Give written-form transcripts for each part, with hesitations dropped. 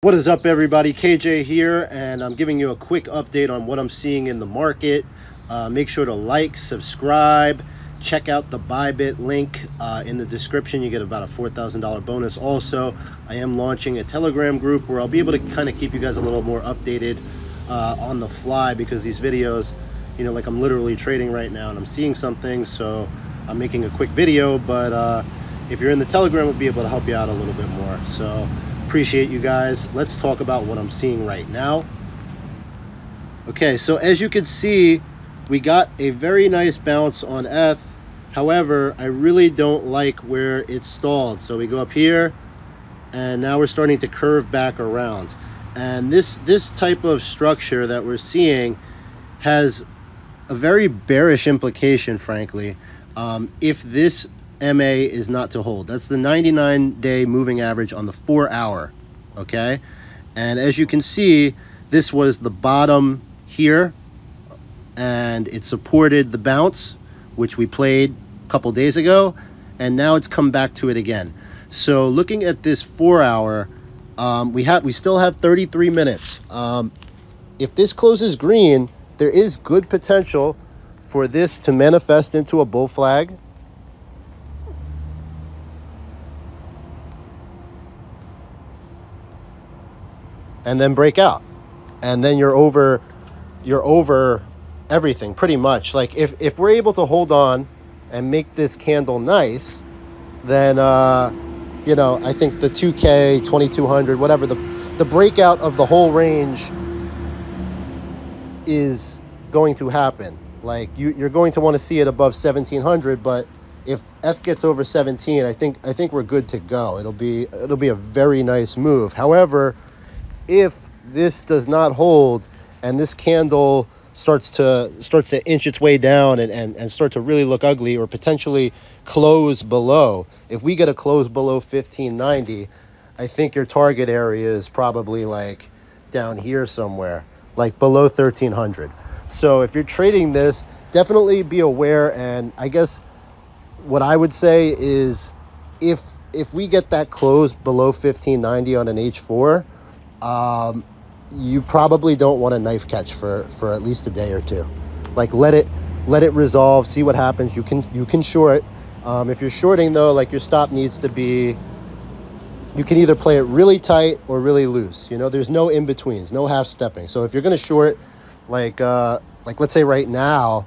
What is up, everybody? KJ here, and I'm giving you a quick update on what I'm seeing in the market. Make sure to like, subscribe, check out the Bybit link in the description. You get about a $4,000 bonus. Also, I am launching a Telegram group where I'll be able to kind of keep you guys a little more updated on the fly, because these videos, you know, like I'm literally trading right now and I'm seeing something, so I'm making a quick video. But if you're in the Telegram, we'll be able to help you out a little bit more. So appreciate you guys. Let's talk about what I'm seeing right now. Okay, so as you can see, we got a very nice bounce on ETH. However, I really don't like where it's stalled. So we go up here, and now we're starting to curve back around. And this type of structure that we're seeing has a very bearish implication, frankly, if this MA is not to hold. That's the 99-day moving average on the 4-hour, okay? And as you can see, this was the bottom here, and it supported the bounce, which we played a couple days ago, and now it's come back to it again. So looking at this 4-hour, we still have 33 minutes. If this closes green, there is good potential for this to manifest into a bull flag. And then break out, and then you're over everything pretty much. Like if we're able to hold on and make this candle nice, then you know, I think the 2K, 2200, whatever, the breakout of the whole range is going to happen. Like you're going to want to see it above 1700, but if ETH gets over 17, I think we're good to go. It'll be a very nice move. However, if this does not hold and this candle starts to inch its way down and start to really look ugly, or potentially close below, if we get a close below 1590, I think your target area is probably like down here somewhere, like below 1300. So if you're trading this, definitely be aware. And I guess what I would say is if we get that close below 1590 on an H4, you probably don't want a knife catch for at least a day or two. Like let it resolve, see what happens. You can short. If you're shorting though, like your stop needs to be, you can either play it really tight or really loose. You know, there's no in betweens, no half stepping. So if you're gonna short, like let's say right now,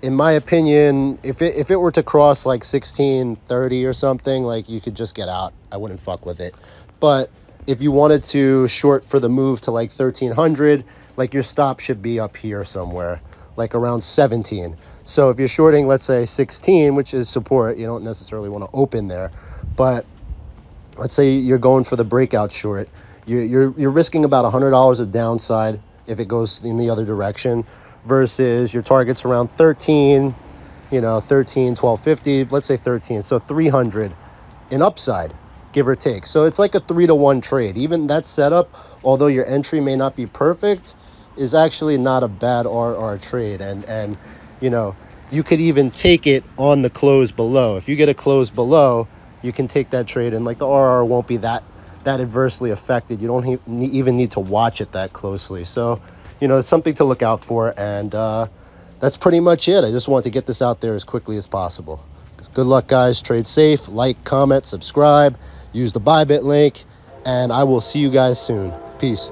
in my opinion, if it were to cross like 1630 or something, like you could just get out. I wouldn't fuck with it. But if you wanted to short for the move to like 1300, like your stop should be up here somewhere, like around 17. So if you're shorting, let's say 16, which is support, you don't necessarily want to open there. But let's say you're going for the breakout short, you're risking about $100 of downside if it goes in the other direction, versus your target's around 13, you know, 13, 1250, let's say 13. So 300 in upside, give or take. So it's like a 3-to-1 trade. Even that setup, although your entry may not be perfect, is actually not a bad RR trade. And you know, you could even take it on the close below. If you get a close below, you can take that trade, and like the RR won't be that adversely affected. You don't even need to watch it that closely. So, you know, it's something to look out for. And that's pretty much it. I just wanted to get this out there as quickly as possible. Good luck, guys. Trade safe. Like, comment, subscribe. Use the Bybit link, and I will see you guys soon. Peace.